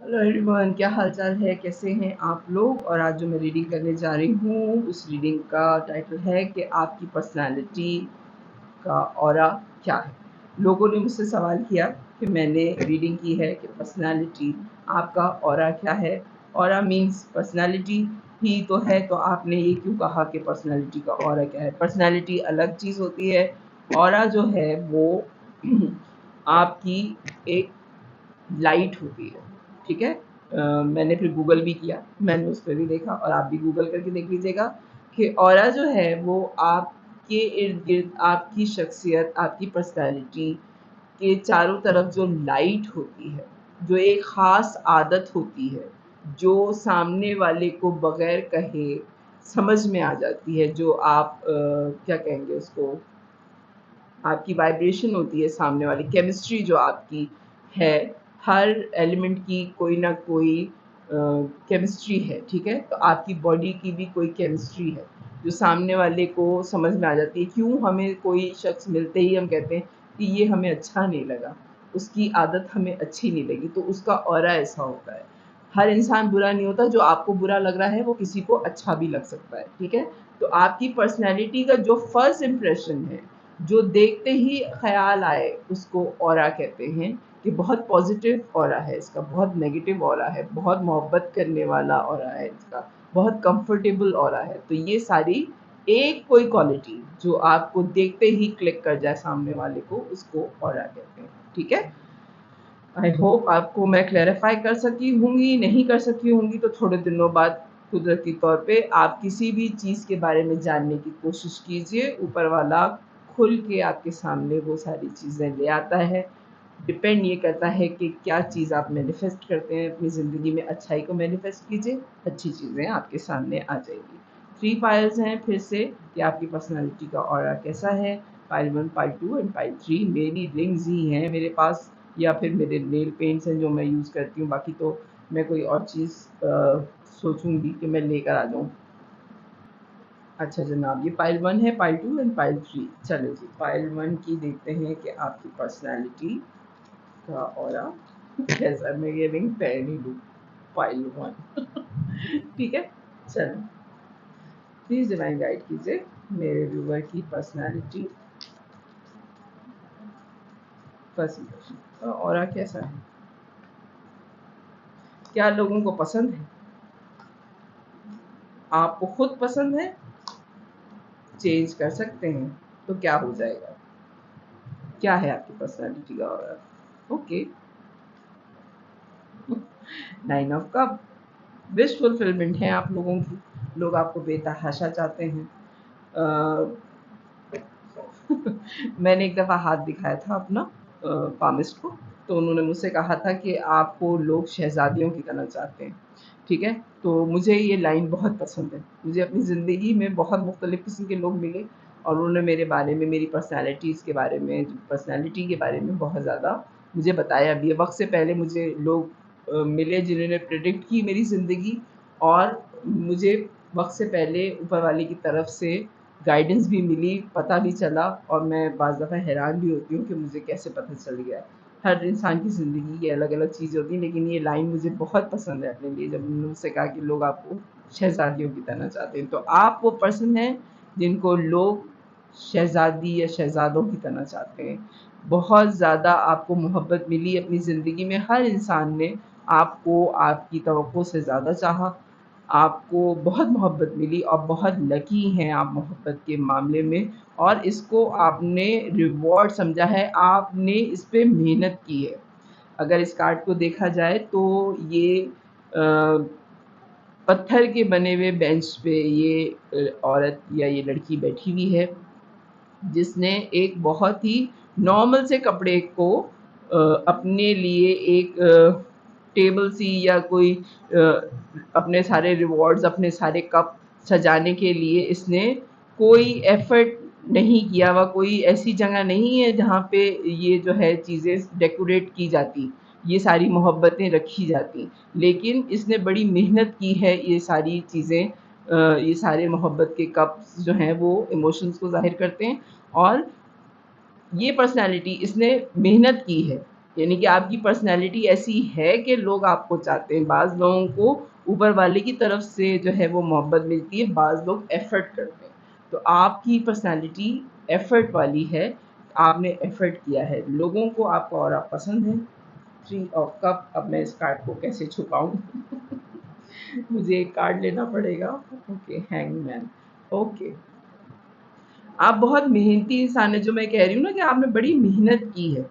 Hello everyone, क्या हाल चाल है, कैसे हैं आप लोग। और आज जो मैं रीडिंग करने जा रही हूँ उस रीडिंग का टाइटल है कि आपकी पर्सनालिटी का ऑरा क्या है। लोगों ने मुझसे सवाल किया कि मैंने रीडिंग की है कि पर्सनालिटी आपका ऑरा क्या है। ऑरा मीन्स पर्सनालिटी ही तो है, तो आपने ये क्यों कहा कि पर्सनालिटी का ऑरा क्या है। पर्सनालिटी अलग चीज़ होती है, ऑरा जो है वो आपकी एक लाइट होती है। ठीक है। मैंने फिर गूगल भी किया, मैंने उस पर भी देखा और आप भी गूगल करके देख लीजिएगा कि ऑरा जो है वो आपके इर्द गिर्द आपकी शख्सियत, आपकी पर्सनैलिटी के चारों तरफ जो लाइट होती है, जो एक ख़ास आदत होती है, जो सामने वाले को बग़ैर कहे समझ में आ जाती है, जो आप क्या कहेंगे उसको, आपकी वाइब्रेशन होती है सामने वाली, केमिस्ट्री जो आपकी है, हर एलिमेंट की कोई ना कोई केमिस्ट्री है। ठीक है, तो आपकी बॉडी की भी कोई केमिस्ट्री है जो सामने वाले को समझ में आ जाती है। क्यों हमें कोई शख्स मिलते ही हम कहते हैं कि ये हमें अच्छा नहीं लगा, उसकी आदत हमें अच्छी नहीं लगी, तो उसका ऑरा ऐसा होता है। हर इंसान बुरा नहीं होता, जो आपको बुरा लग रहा है वो किसी को अच्छा भी लग सकता है। ठीक है, तो आपकी पर्सनैलिटी का जो फर्स्ट इम्प्रेशन है, जो देखते ही ख्याल आए, उसको ऑरा कहते हैं कि बहुत पॉजिटिव ऑरा है इसका, बहुत नेगेटिव ऑरा है, बहुत मोहब्बत करने वाला ऑरा है इसका, बहुत कंफर्टेबल ऑरा है। तो ये सारी एक कोई क्वालिटी जो आपको देखते ही क्लिक कर जाए सामने वाले को, उसको ऑरा कहते हैं। ठीक है, आई होप आपको मैं क्लैरिफाई कर सकी होंगी। नहीं कर सकी होंगी तो थोड़े दिनों बाद कुदरती तौर पे आप किसी भी चीज़ के बारे में जानने की कोशिश कीजिए, ऊपर वाला खुल के आपके सामने वो सारी चीज़ें ले आता है। डिपेंड ये करता है कि क्या चीज़ आप मैनिफेस्ट करते हैं अपनी ज़िंदगी में। अच्छाई को मैनिफेस्ट कीजिए, अच्छी चीज़ें आपके सामने आ जाएंगी। 3 फाइल्स हैं फिर से कि आपकी पर्सनैलिटी का ऑरा कैसा है। फाइल 1, फाइल 2 एंड फाइल 3 मेरी रिंग्स ही हैं मेरे पास, या फिर मेरे नेल पेंट्स हैं जो मैं यूज़ करती हूँ। बाकी तो मैं कोई और चीज़ सोचूंगी कि मैं लेकर आ जाऊँ। अच्छा जनाब, ये फाइल 1 है, फाइल 2 एंड फाइल 3। चलो जी, फाइल 1 की देखते हैं कि आपकी पर्सनैलिटी का ऑरा कैसा। मैं ये रिंग पहन ही लूँ, फाइल 1 ठीक है। चलो, प्लीज़ डिवाइन गाइड कीजिए मेरे व्यूवर की पर्सनैलिटी फर्स्ट इंप्रेशन ऑरा कैसा है। क्या लोगों को पसंद है, आपको खुद पसंद है, चेंज कर सकते हैं तो क्या हो जाएगा। क्या है आपकी पर्सनैलिटी का aura. Okay, 9 of cup, wish fulfilment है आप लोगों की, लोग आपको बेतहाशा चाहते हैं। मैंने एक दफ़ा हाथ दिखाया था अपना पामिस्ट को, तो उन्होंने मुझसे कहा था कि आपको लोग शहज़ादियों की तरह चाहते हैं। ठीक है, तो मुझे ये लाइन बहुत पसंद है। मुझे अपनी ज़िंदगी में बहुत मुख्तलिफ़ किस्म के लोग मिले और उन्होंने मेरे बारे में, मेरी पर्सनैलिटीज़ के बारे में, पर्सनैलिटी के बारे में बहुत ज़्यादा मुझे बताया भी है। वक्त से पहले मुझे लोग मिले जिन्होंने प्रेडिक्ट की मेरी ज़िंदगी, और मुझे वक्त से पहले ऊपर वाले की तरफ से गाइडेंस भी मिली, पता भी चला। और मैं बाज़ दफ़ा हैरान भी होती हूँ कि मुझे कैसे पता चल गया। हर इंसान की ज़िंदगी की अलग-अलग चीज़ें होती हैं, लेकिन ये लाइन मुझे बहुत पसंद है अपने लिए, जब उन्होंने मुझसे कहा कि लोग आपको शहज़ादियों की तरह चाहते हैं। तो आप वो पर्सन हैं जिनको लोग शहज़ादी या शहज़ादों की तरह चाहते हैं। बहुत ज़्यादा आपको मोहब्बत मिली अपनी ज़िंदगी में, हर इंसान ने आपको आपकी तवक्को से ज़्यादा चाहा, आपको बहुत मोहब्बत मिली और बहुत लकी हैं आप मोहब्बत के मामले में। और इसको आपने रिवॉर्ड समझा है, आपने इस पे मेहनत की है। अगर इस कार्ड को देखा जाए तो ये पत्थर के बने हुए बेंच पे ये औरत या ये लड़की बैठी हुई है, जिसने एक बहुत ही नॉर्मल से कपड़े को अपने लिए एक टेबल सी या कोई अपने सारे रिवॉर्ड्स, अपने सारे कप सजाने के लिए इसने कोई एफर्ट नहीं किया हुआ। कोई ऐसी जगह नहीं है जहाँ पे ये जो है चीज़ें डेकोरेट की जाती, ये सारी मोहब्बतें रखी जाती, लेकिन इसने बड़ी मेहनत की है। ये सारी चीज़ें, ये सारे मोहब्बत के कप्स जो हैं वो इमोशंस को ज़ाहिर करते हैं, और ये पर्सनैलिटी इसने मेहनत की है यानी कि आपकी पर्सनैलिटी ऐसी है कि लोग आपको चाहते हैं। बाज़ लोगों को ऊपर वाले की तरफ से जो है वो मोहब्बत मिलती है, बाज़ लोग एफ़र्ट करते हैं। तो आपकी पर्सनैलिटी एफ़र्ट वाली है, आपने एफ़र्ट किया है, लोगों को आपका ऑरा पसंद है। 3 ऑफ कप, अब मैं इस कार्ड को कैसे छुपाऊँ? मुझे एक कार्ड लेना पड़ेगा। Okay, hangman. ओके, आप बहुत मेहनती इंसान हैं, जो मैं कह रही हूँ ना कि आपने बड़ी मेहनत की है।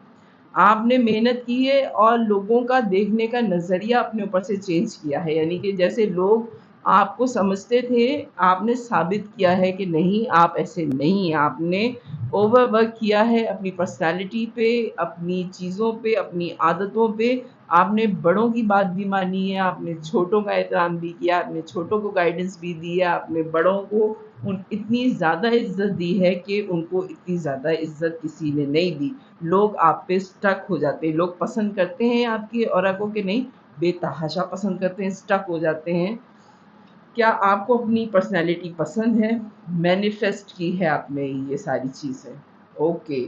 आपने मेहनत की है और लोगों का देखने का नज़रिया अपने ऊपर से चेंज किया है, यानी कि जैसे लोग आपको समझते थे, आपने साबित किया है कि नहीं, आप ऐसे नहीं हैं। आपने ओवरवर्क किया है अपनी पर्सनैलिटी पे, अपनी चीज़ों पे, अपनी आदतों पे। आपने बड़ों की बात भी मानी है, आपने छोटों का एहतराम भी किया, आपने छोटों को गाइडेंस भी दी है, आपने बड़ों को इतनी ज़्यादा इज़्ज़त दी है कि उनको इतनी ज़्यादा इज़्ज़त किसी ने नहीं दी। लोग आप पे स्टक हो जाते हैं, लोग पसंद करते हैं आपकी ऑरा को कि नहीं, बेतहाशा पसंद करते हैं, स्टक हो जाते हैं। क्या आपको अपनी पर्सनैलिटी पसंद है? मैनिफेस्ट की है आपने ये सारी चीज़ें। ओके,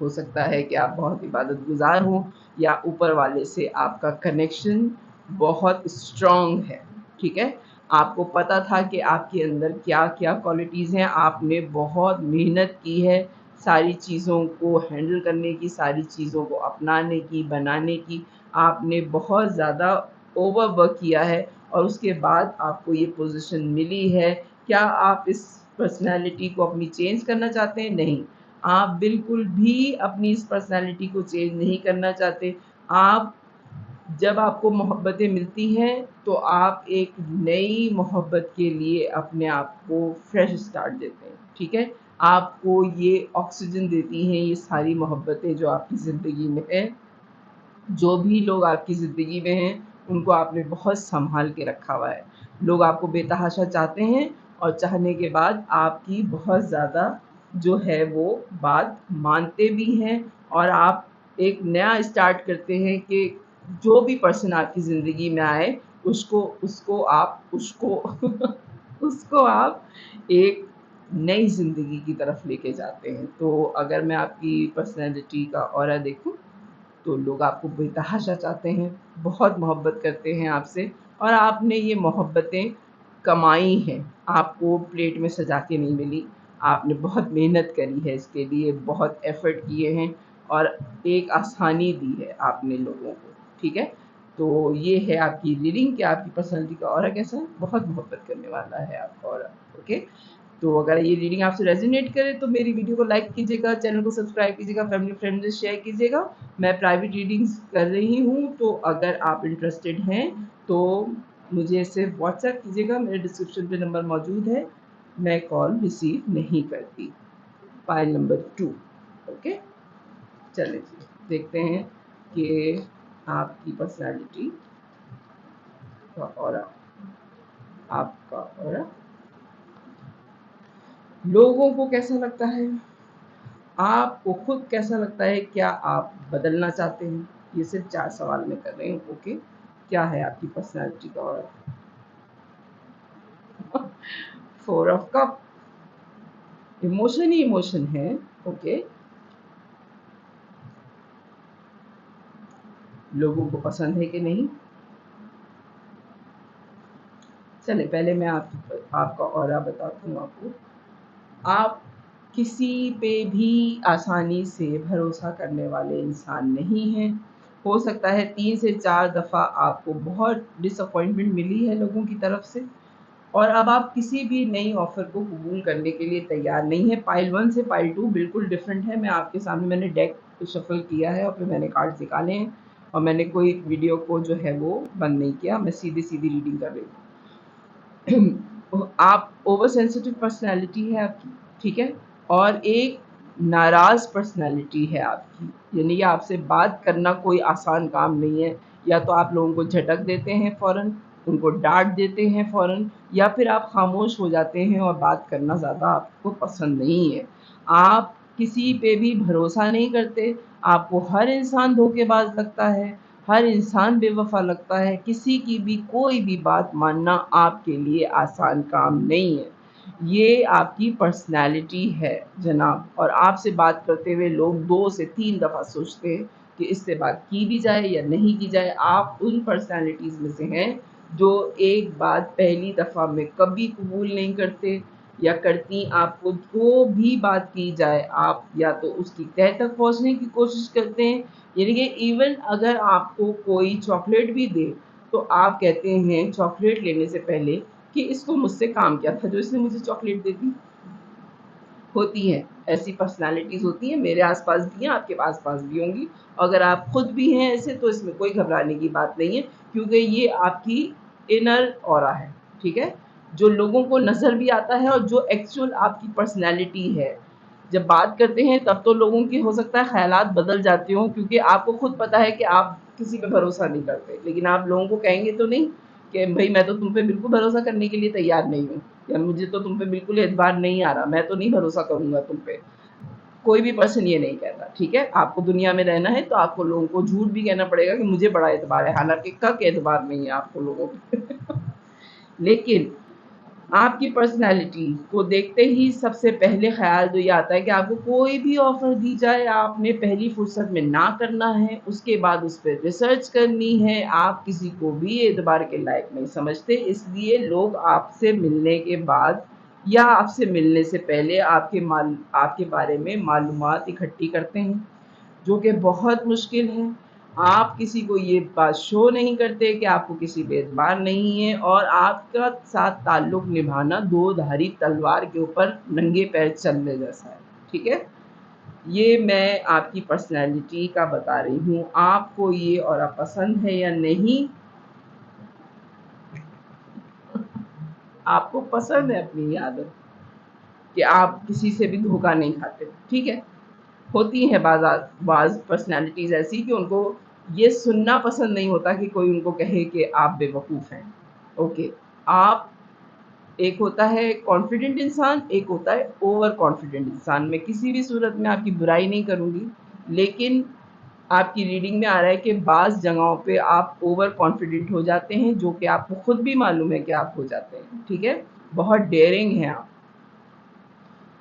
हो सकता है कि आप बहुत इबादत गुज़ार हों या ऊपर वाले से आपका कनेक्शन बहुत स्ट्रॉन्ग है, ठीक है? आपको पता था कि आपके अंदर क्या-क्या क्वालिटीज़ हैं, आपने बहुत मेहनत की है सारी चीज़ों को हैंडल करने की, सारी चीज़ों को अपनाने की, बनाने की। आपने बहुत ज़्यादा ओवरवर्क किया है और उसके बाद आपको ये पोज़ीशन मिली है। क्या आप इस पर्सनैलिटी को अपनी चेंज करना चाहते हैं? नहीं। आप बिल्कुल भी अपनी इस पर्सनैलिटी को चेंज नहीं करना चाहते। आप जब आपको मोहब्बतें मिलती हैं, तो आप एक नई मोहब्बत के लिए अपने आप को फ्रेश स्टार्ट देते हैं, ठीक है? आपको ये ऑक्सीजन देती हैं ये सारी मोहब्बतें जो आपकी ज़िंदगी में हैं। जो भी लोग आपकी ज़िंदगी में हैं, उनको आपने बहुत सँभाल के रखा हुआ है। लोग आपको बेतहाशा चाहते हैं और चाहने के बाद आपकी बहुत ज़्यादा जो है वो बात मानते भी हैं और आप एक नया स्टार्ट करते हैं कि जो भी पर्सन आपकी ज़िंदगी में आए, उसको उसको आप उसको उसको आप एक नई ज़िंदगी की तरफ लेके जाते हैं। तो अगर मैं आपकी पर्सनैलिटी का ऑरा देखूँ, तो लोग आपको बेतहाशा चाहते हैं, बहुत मोहब्बत करते हैं आपसे और आपने ये मोहब्बतें कमाई हैं, आपको प्लेट में सजा के नहीं मिली। आपने बहुत मेहनत करी है इसके लिए, बहुत एफ़र्ट किए हैं और एक आसानी दी है आपने लोगों को, ठीक है? तो ये है आपकी रीडिंग कि आपकी पर्सनैलिटी का ऑरा कैसा है, बहुत मोहब्बत करने वाला है आपका ऑरा, ओके? तो अगर ये रीडिंग आपसे रेज़ोनेट करे तो मेरी वीडियो को लाइक कीजिएगा, चैनल को सब्सक्राइब कीजिएगा, फैमिली फ्रेंड्स से शेयर कीजिएगा। मैं प्राइवेट रीडिंग्स कर रही हूँ, तो अगर आप इंटरेस्टेड हैं तो मुझे सिर्फ व्हाट्सएप कीजिएगा, मेरे डिस्क्रिप्शन पे नंबर मौजूद है। मैं कॉल रिसीव नहीं करती। File number 2, okay? चलिए जी, देखते हैं कि आपकी पर्सनैलिटी का ऑरा, आपका ऑरा लोगों को कैसा लगता है? आपको खुद कैसा लगता है? क्या आप बदलना चाहते हैं? ये सिर्फ 4 सवाल मैं कर रही हूँ, ओके? क्या है आपकी पर्सनैलिटी का aura? 4 of cup, emotion he emotion है, ओके? लोगों को पसंद है कि नहीं? चलिए पहले मैं आपका ऑरा बताती हूँ आपको। आप किसी पे भी आसानी से भरोसा करने वाले इंसान नहीं हैं। हो सकता है 3 से 4 दफ़ा आपको बहुत डिसअपॉइंटमेंट मिली है लोगों की तरफ से और अब आप किसी भी नई ऑफ़र को कबूल करने के लिए तैयार नहीं हैं। पाइल 1 से पाइल 2 बिल्कुल डिफरेंट है। मैं आपके सामने मैंने डेक शफ़ल किया है और फिर मैंने कार्ड्स निकाले हैं और मैंने कोई वीडियो को जो है वो बंद नहीं किया। मैं सीधी-सीधी रीडिंग कर रही हूँ। आप ओवर सेंसिटिव पर्सनैलिटी है आपकी, ठीक है? और एक नाराज़ पर्सनैलिटी है आपकी, यानी कि आपसे बात करना कोई आसान काम नहीं है। या तो आप लोगों को झटक देते हैं फ़ौरन, उनको डाँट देते हैं फ़ौरन या फिर आप ख़ामोश हो जाते हैं और बात करना ज़्यादा आपको पसंद नहीं है। आप किसी पे भी भरोसा नहीं करते, आपको हर इंसान धोखेबाज़ लगता है, हर इंसान बेवफ़ा लगता है, किसी की भी कोई भी बात मानना आपके लिए आसान काम नहीं है। ये आपकी पर्सनैलिटी है जनाब। और आपसे बात करते हुए लोग 2 से 3 दफ़ा सोचते हैं कि इससे बात की भी जाए या नहीं की जाए। आप उन पर्सनैलिटीज़ में से हैं जो एक बात पहली दफ़ा में कभी कबूल नहीं करते, या करती आपको जो भी बात की जाए आप या तो उसकी तह तक पहुँचने की कोशिश करते हैं, यानी कि इवन अगर आपको कोई चॉकलेट भी दे तो आप कहते हैं चॉकलेट लेने से पहले कि इसको मुझसे काम क्या था जो इसने मुझे चॉकलेट दे दी। होती हैं ऐसी पर्सनालिटीज़, होती हैं मेरे आसपास भी हैं, आपके आसपास भी होंगी। अगर आप खुद भी हैं ऐसे तो इसमें कोई घबराने की बात नहीं है, क्योंकि ये आपकी इनर ऑरा है, ठीक है? जो लोगों को नज़र भी आता है और जो एक्चुअल आपकी पर्सनैलिटी है। जब बात करते हैं तब तो लोगों की हो सकता है ख़यालात बदल जाते हों, क्योंकि आपको खुद पता है कि आप किसी पे भरोसा नहीं करते, लेकिन आप लोगों को कहेंगे तो नहीं कि भई मैं तो तुम पे बिल्कुल भरोसा करने के लिए तैयार नहीं हूँ, या मुझे तो तुम पे बिल्कुल एतबार नहीं आ रहा, मैं तो नहीं भरोसा करूँगा तुम पे। कोई भी पर्सन ये नहीं कहता, ठीक है? आपको दुनिया में रहना है तो आपको लोगों को झूठ भी कहना पड़ेगा कि मुझे बड़ा एतबार है, हालाँकि कक एतबार नहीं है आपको लोगों पे। लेकिन आपकी पर्सनैलिटी को देखते ही सबसे पहले ख़्याल तो ये आता है कि आपको कोई भी ऑफ़र दी जाए, आपने पहली फ़ुर्सत में ना करना है, उसके बाद उस पे रिसर्च करनी है। आप किसी को भी एतबार के लायक नहीं समझते, इसलिए लोग आपसे मिलने के बाद या आपसे मिलने से पहले आपके बारे में मालूमात इकट्ठी करते हैं, जो कि बहुत मुश्किल है। आप किसी को ये बात शो नहीं करते कि आपको किसी पे एतबार नहीं है, और आपका साथ ताल्लुक़ निभाना दो धारी तलवार के ऊपर नंगे पैर चलने जैसा है, ठीक है? ये मैं आपकी पर्सनैलिटी का बता रही हूँ। आपको ये ऑरा पसंद है या नहीं? आपको पसंद है अपनी ये आदत कि आप किसी से भी धोखा नहीं खाते, ठीक है? होती हैं बाज़ पर्सनैलिटीज़ ऐसी कि उनको ये सुनना पसंद नहीं होता कि कोई उनको कहे कि आप बेवकूफ़ हैं। ओके, आप एक होता है कॉन्फिडेंट इंसान, एक होता है ओवर कॉन्फिडेंट इंसान। मैं किसी भी सूरत में आपकी बुराई नहीं करूँगी, लेकिन आपकी रीडिंग में आ रहा है कि बाज़ जगहों पे आप ओवर कॉन्फिडेंट हो जाते हैं, जो कि आपको खुद भी मालूम है कि आप हो जाते हैं, ठीक है? बहुत डेयरिंग हैं आप।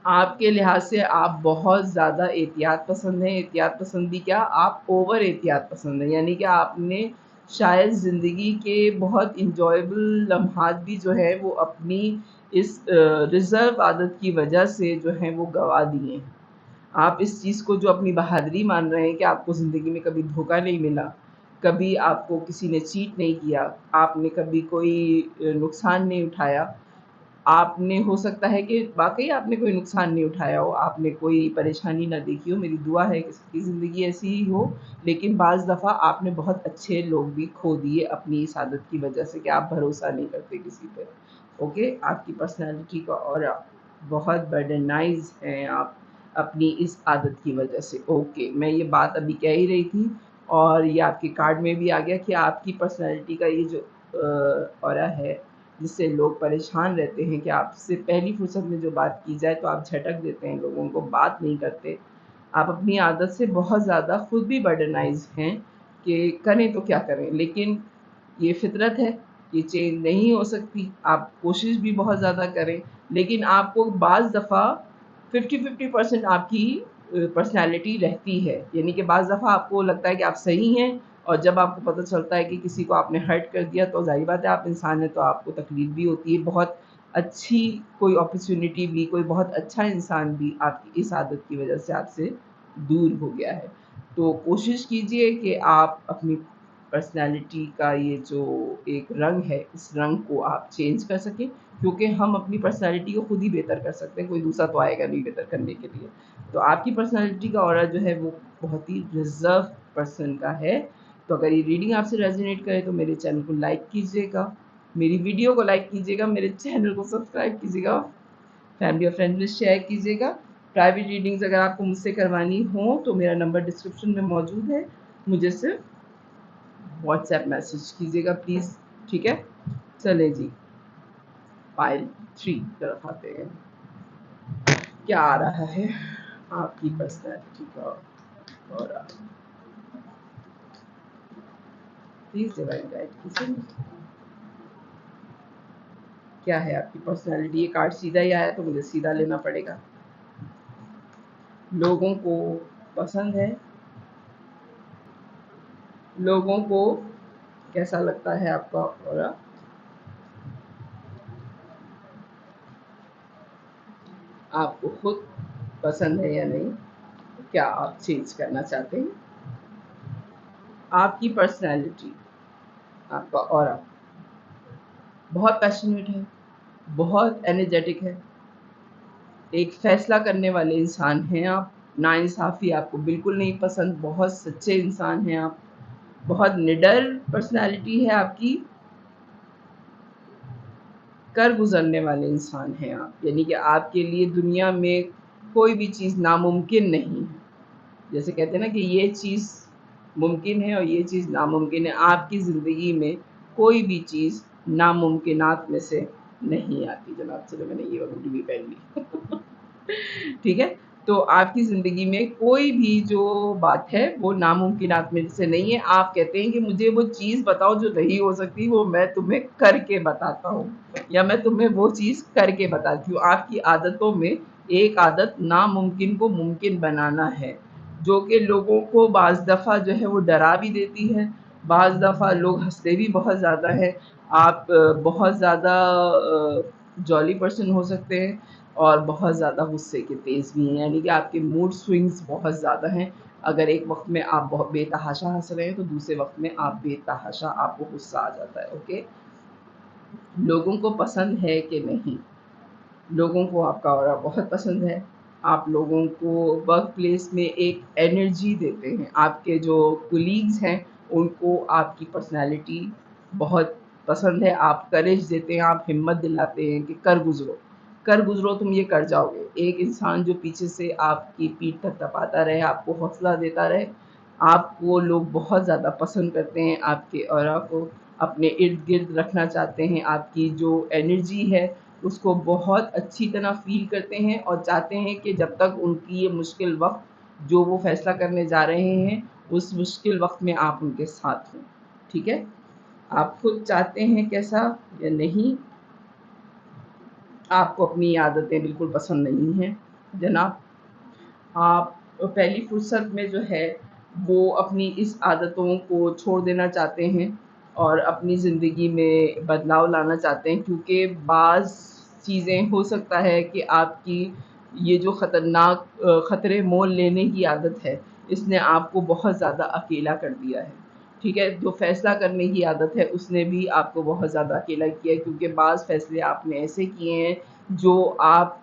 आपके लिहाज से आप बहुत ज़्यादा एहतियात पसंद हैं। एहतियात पसंद भी क्या, आप ओवर एहतियात पसंद हैं, यानी कि आपने शायद ज़िंदगी के बहुत एन्जॉयबल लम्हात भी जो है वो अपनी इस रिज़र्व आदत की वजह से जो हैं वो गँवा दिए हैं। आप इस चीज़ को जो अपनी बहादुरी मान रहे हैं कि आपको ज़िंदगी में कभी धोखा नहीं मिला, कभी आपको किसी ने चीट नहीं किया, आपने कभी कोई नुकसान नहीं उठाया। आपने हो सकता है कि वाक़ई आपने कोई नुकसान नहीं उठाया हो, आपने कोई परेशानी ना देखी हो, मेरी दुआ है कि सबकी ज़िंदगी ऐसी ही हो, लेकिन बाज़ दफ़ा आपने बहुत अच्छे लोग भी खो दिए अपनी इस आदत की वजह से कि आप भरोसा नहीं करते किसी पे। ओके, आपकी पर्सनैलिटी का ऑरा बहुत बर्डनाइज़ हैं आप अपनी इस आदत की वजह से। ओके, मैं ये बात अभी कह ही रही थी, और ये आपके कार्ड में भी आ गया कि आपकी पर्सनैलिटी का ये जो ऑरा है, जिससे लोग परेशान रहते हैं कि आपसे पहली फुर्सत में जो बात की जाए तो आप झटक देते हैं, लोगों को बात नहीं करते। आप अपनी आदत से बहुत ज़्यादा खुद भी बर्डनाइज़ हैं कि करें तो क्या करें? लेकिन ये फ़ितरत है, ये चेंज नहीं हो सकती। आप कोशिश भी बहुत ज़्यादा करें, लेकिन आपको बाज़ दफ़ा 50-50% आपकी पर्सनैलिटी रहती है। यानी कि बाज़ दफ़ा आपको लगता है कि आप सही हैं, और जब आपको पता चलता है कि किसी को आपने हर्ट कर दिया तो ज़ाहिर बात है आप इंसान हैं, तो आपको तकलीफ़ भी होती है। बहुत अच्छी कोई अपॉर्च्युनिटी भी, कोई बहुत अच्छा इंसान भी आपकी इस आदत की वज़ह से आपसे दूर हो गया है। तो कोशिश कीजिए कि आप अपनी पर्सनैलिटी का ये जो एक रंग है, इस रंग को आप चेंज कर सकें, क्योंकि हम अपनी पर्सनैलिटी को खुद ही बेहतर कर सकते हैं, कोई दूसरा तो आएगा नहीं बेहतर करने के लिए। तो आपकी पर्सनैलिटी का ऑरा जो है वो बहुत ही रिज़र्व पर्सन का है। तो अगर ये रीडिंग आपसे रेज़ोनेट करे तो मेरे चैनल को लाइक कीजिएगा, मेरी वीडियो को लाइक कीजिएगा, मेरे चैनल को सब्सक्राइब कीजिएगा, फैमिली और फ्रेंड्स में शेयर कीजिएगा। प्राइवेट रीडिंग्स अगर आपको मुझसे करवानी हो तो मेरा नंबर डिस्क्रिप्शन में मौजूद है, मुझे सिर्फ व्हाट्सएप मैसेज कीजिएगा प्लीज़, ठीक है? चलें जी, पाइल 3 तरफ आते हैं। क्या आ रहा है आपकी पर्सनैलिटी का ऑरा? प्लीज़ डिवाइन गाइड कीजिए। क्या है आपकी पर्सनैलिटी? ये कार्ड सीधा ही आया तो मुझे सीधा लेना पड़ेगा। लोगों को पसंद है, लोगों को कैसा लगता है आपका ऑरा? आपको खुद पसंद है या नहीं? क्या आप चेंज करना चाहते हैं? आपकी पर्सनैलिटी, आपका ऑरा बहुत पैशनेट है, बहुत एनर्जेटिक है, एक फैसला करने वाले इंसान हैं आप। नाइंसाफ़ी आपको बिल्कुल नहीं पसंद, बहुत सच्चे इंसान हैं आप, बहुत निडर पर्सनैलिटी है आपकी, कर गुजरने वाले इंसान हैं आप। यानी कि आपके लिए दुनिया में कोई भी चीज़ नामुमकिन नहीं है। जैसे कहते हैं ना कि ये चीज़ मुमकिन है और ये चीज़ नामुमकिन है। आपकी ज़िंदगी में कोई भी चीज़ नामुमकिनात में से नहीं आती जनाब। चलो मैंने ये वाली भी पहन ली। ठीक है? तो आपकी ज़िंदगी में कोई भी जो बात है वो नामुमकिनात में से नहीं है। आप कहते हैं कि मुझे वो चीज़ बताओ जो नहीं हो सकती, वो मैं तुम्हें करके बताता हूँ या मैं तुम्हें वो चीज़ करके बताती हूँ। आपकी आदतों में एक आदत नामुमकिन को मुमकिन बनाना है, जो कि लोगों को बाज़ दफ़ा जो है वो डरा भी देती है, बाज़ दफ़ा लोग हँसते भी बहुत ज़्यादा हैं। आप बहुत ज़्यादा जॉली पर्सन हो सकते हैं और बहुत ज़्यादा गुस्से के तेज़ भी हैं, यानी कि आपके मूड स्विंग्स बहुत ज़्यादा हैं। अगर एक वक़्त में आप बहुत बेतहाशा हँस रहे हैं तो दूसरे वक़्त में आप बेतहाशा आपको गुस्सा आ जाता है, ओके? लोगों को पसंद है कि नहीं? लोगों को आपका ऑरा बहुत पसंद है। आप लोगों को वर्क प्लेस में एक एनर्जी देते हैं। आपके जो कलीग्स हैं उनको आपकी पर्सनैलिटी बहुत पसंद है। आप करेज देते हैं, आप हिम्मत दिलाते हैं कि कर गुज़रो तुम ये कर जाओगे। एक इंसान जो पीछे से आपकी पीठ थपथपाता रहे, आपको हौसला देता रहे, आपको लोग बहुत ज़्यादा पसंद करते हैं। आपके ऑरा को अपने इर्द-गिर्द रखना चाहते हैं। आपकी जो एनर्जी है उसको बहुत अच्छी तरह फ़ील करते हैं और चाहते हैं कि जब तक उनकी ये मुश्किल वक़्त जो वो फ़ैसला करने जा रहे हैं, उस मुश्किल वक़्त में आप उनके साथ हों, ठीक है? आप खुद चाहते हैं कैसा या नहीं? आपको अपनी ये आदतें बिल्कुल पसंद नहीं हैं जनाब। आप पहली फुर्सत में जो है वो अपनी इस आदतों को छोड़ देना चाहते हैं और अपनी ज़िंदगी में बदलाव लाना चाहते हैं, क्योंकि बाज़ चीज़ें हो सकता है कि आपकी ये जो ख़तरनाक ख़तरे मोल लेने की आदत है, इसने आपको बहुत ज़्यादा अकेला कर दिया है, ठीक है? जो फ़ैसला करने की आदत है उसने भी आपको बहुत ज़्यादा अकेला किया है, क्योंकि बाज़ फ़ैसले आपने ऐसे किए हैं जो आप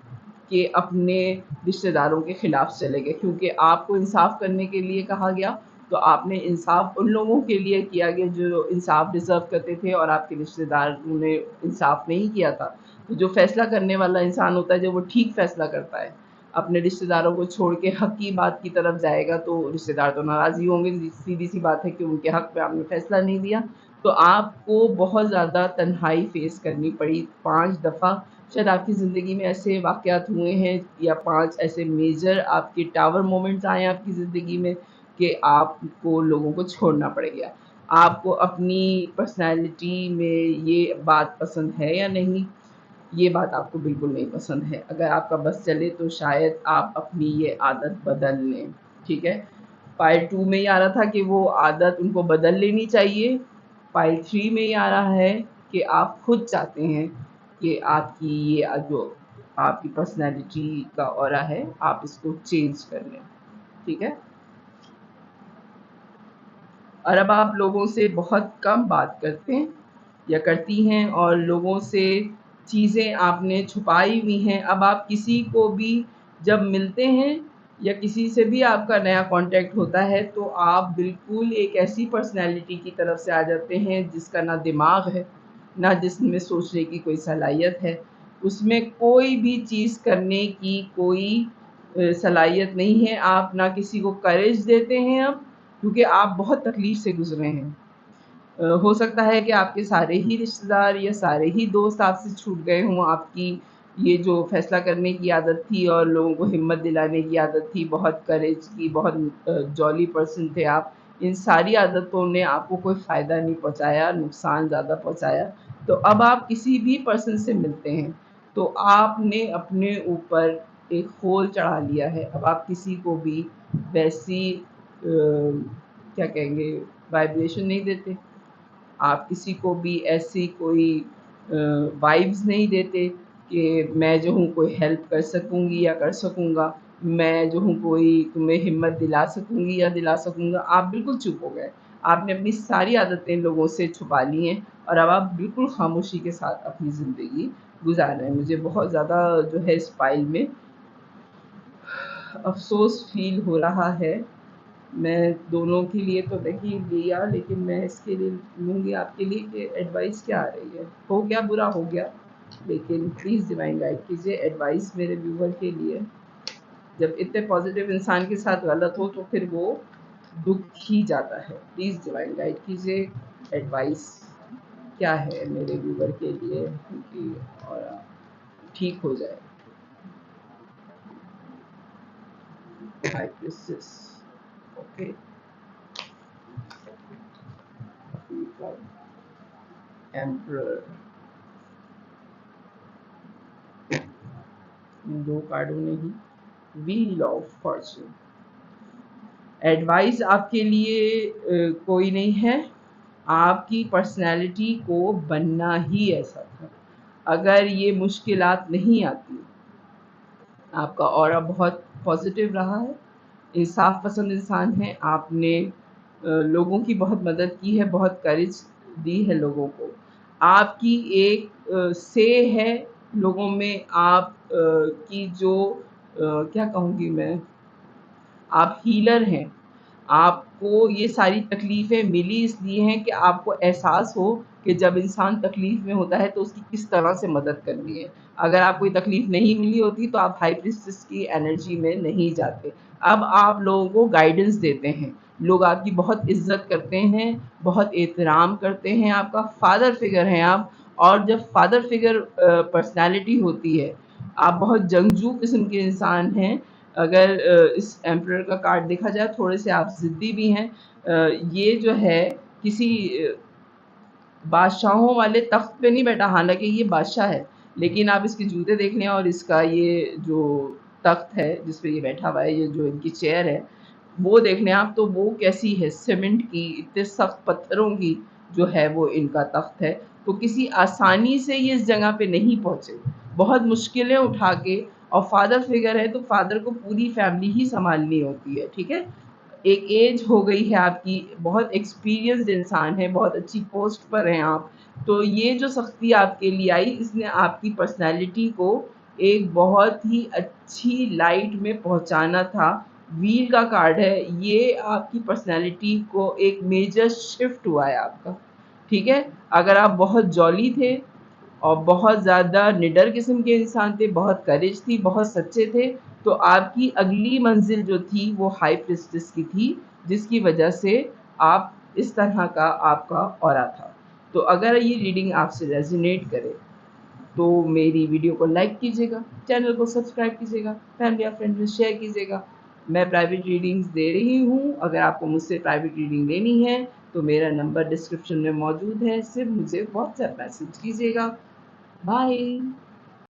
के अपने रिश्तेदारों के खिलाफ चले गए, क्योंकि आपको इंसाफ करने के लिए कहा गया तो आपने इंसाफ उन लोगों के लिए किया गया जो इंसाफ डिज़र्व करते थे और आपके रिश्तेदारों ने इंसाफ नहीं किया था। तो जो फ़ैसला करने वाला इंसान होता है जब वो ठीक फ़ैसला करता है, अपने रिश्तेदारों को छोड़ के हक़ की बात की तरफ जाएगा तो रिश्तेदार तो नाराज़ ही होंगे, सीधी-सी बात है कि उनके हक़ में आपने फ़ैसला नहीं दिया। तो आपको बहुत ज़्यादा तन्हाई फ़ेस करनी पड़ी 5 दफ़ा। शायद आपकी ज़िंदगी में ऐसे वाक़यात हुए हैं या 5 ऐसे मेजर आपके टावर मोमेंट्स आए हैं आपकी ज़िंदगी में कि आपको लोगों को छोड़ना पड़ गया। आपको अपनी पर्सनैलिटी में ये बात पसंद है या नहीं? ये बात आपको बिल्कुल नहीं पसंद है। अगर आपका बस चले तो शायद आप अपनी ये आदत बदल लें, ठीक है? पाइल 2 में ये आ रहा था कि वो आदत उनको बदल लेनी चाहिए। पाइल 3 में ये आ रहा है कि आप खुद चाहते हैं कि आपकी ये जो आपकी पर्सनैलिटी का ऑरा है, आप इसको चेंज कर लें, ठीक है? और अब आप लोगों से बहुत कम बात करते हैं या करती हैं और लोगों से चीज़ें आपने छुपाई हुई हैं। अब आप किसी को भी जब मिलते हैं या किसी से भी आपका नया कॉन्टैक्ट होता है तो आप बिल्कुल एक ऐसी पर्सनैलिटी की तरफ से आ जाते हैं जिसका ना दिमाग है, ना जिसमें सोचने की कोई सलाहियत है। उसमें कोई भी चीज़ करने की कोई सलाहियत नहीं है। आप ना किसी को करेज देते हैं अब, क्योंकि आप बहुत तकलीफ़ से गुज़रे हैं। हो सकता है कि आपके सारे ही रिश्तेदार या सारे ही दोस्त आपसे छूट गए हों, आपकी ये जो फ़ैसला करने की आदत थी और लोगों को हिम्मत दिलाने की आदत थी, बहुत करेज की, बहुत जॉली पर्सन थे आप, इन सारी आदतों ने आपको कोई फ़ायदा नहीं पहुँचाया, नुकसान ज़्यादा पहुँचाया। तो अब आप किसी भी पर्सन से मिलते हैं तो आपने अपने ऊपर एक होल चढ़ा लिया है। अब आप किसी को भी वैसी क्या कहेंगे, वाइब्रेशन नहीं देते। आप किसी को भी ऐसी कोई वाइब्स नहीं देते कि मैं जो हूँ कोई हेल्प कर सकूँगी या कर सकूँगा, मैं जो हूँ कोई तुम्हें हिम्मत दिला सकूँगी या दिला सकूँगा। आप बिल्कुल चुप हो गए। आपने अपनी सारी आदतें लोगों से छुपा ली हैं और अब आप बिल्कुल खामोशी के साथ अपनी ज़िंदगी गुजार रहे हैं। मुझे बहुत ज़्यादा जो है इस फाइल में अफ़सोस फ़ील हो रहा है। मैं दोनों के लिए तो नहीं लिया, लेकिन मैं इसके लिए लूँगी आपके लिए कि एडवाइस क्या आ रही है। हो गया, बुरा हो गया, लेकिन प्लीज़ डिवाइन गाइड कीजिए एडवाइस मेरे व्यूवर के लिए। जब इतने पॉजिटिव इंसान के साथ गलत हो तो फिर वो दुख ही जाता है। प्लीज़ डिवाइन गाइड कीजिए एडवाइस क्या है मेरे व्यूवर के लिए, क्योंकि और ठीक हो जाए। हाई प्रिंसेस, ओके, एम्परर, दो कार्डों ने ही व्हील ऑफ फॉर्चून। एडवाइस आपके लिए कोई नहीं है। आपकी पर्सनैलिटी को बनना ही ऐसा था। अगर ये मुश्किलात नहीं आती, आपका ऑरा बहुत पॉजिटिव रहा है, इंसाफ पसंद इंसान है, आपने लोगों की बहुत मदद की है, बहुत करेज दी है लोगों को। आपकी एक से है लोगों में, आप की जो क्या कहूँगी मैं, आप हीलर हैं। आपको ये सारी तकलीफ़ें मिली इसलिए हैं कि आपको एहसास हो कि जब इंसान तकलीफ़ में होता है तो उसकी किस तरह से मदद करनी है। अगर आपको कोई तकलीफ़ नहीं मिली होती तो आप हाई प्रीस्टेस की एनर्जी में नहीं जाते। अब आप लोगों को गाइडेंस देते हैं, लोग आपकी बहुत इज़्ज़त करते हैं, बहुत एहतराम करते हैं, आपका फ़ादर फिगर हैं आप। और जब फ़ादर फिगर पर्सनैलिटी होती है, आप बहुत जंगजू किस्म के इंसान हैं। अगर इस एम्परर का कार्ड देखा जाए, थोड़े से आप ज़िद्दी भी हैं। ये जो है किसी बादशाहों वाले तख्त पे नहीं बैठा, हालांकि ये बादशाह है, लेकिन आप इसके जूते देख लें और इसका ये जो तख्त है जिस पे ये बैठा हुआ है, ये जो इनकी चेयर है, वो देख लें आप, तो वो कैसी है, सीमेंट की, इतने सख्त पत्थरों की जो है वो इनका तख्त है। तो किसी आसानी से ये इस जगह पे नहीं पहुँचे, बहुत मुश्किलें उठा के। और फादर फिगर है तो फादर को पूरी फैमिली ही संभालनी होती है, ठीक है। एक एज हो गई है आपकी, बहुत एक्सपीरियंस्ड इंसान है, बहुत अच्छी पोस्ट पर हैं आप। तो ये जो सख्ती आपके लिए आई, इसने आपकी पर्सनैलिटी को एक बहुत ही अच्छी लाइट में पहुंचाना था। व्हील का कार्ड है, ये आपकी पर्सनैलिटी को एक मेजर शिफ्ट हुआ है आपका, ठीक है। अगर आप बहुत जॉली थे और बहुत ज़्यादा निडर किस्म के इंसान थे, बहुत करेज थी, बहुत सच्चे थे, तो आपकी अगली मंजिल जो थी वो हाई प्रिस्टेस की थी, जिसकी वजह से आप इस तरह का आपका ऑरा था। तो अगर ये रीडिंग आपसे रेजोनेट करे तो मेरी वीडियो को लाइक कीजिएगा, चैनल को सब्सक्राइब कीजिएगा, फैमिली और फ्रेंड्स में शेयर कीजिएगा। मैं प्राइवेट रीडिंग्स दे रही हूँ। अगर आपको मुझसे प्राइवेट रीडिंग लेनी है तो मेरा नंबर डिस्क्रिप्शन में मौजूद है, सिर्फ मुझे व्हाट्सएप मैसेज कीजिएगा। बाय।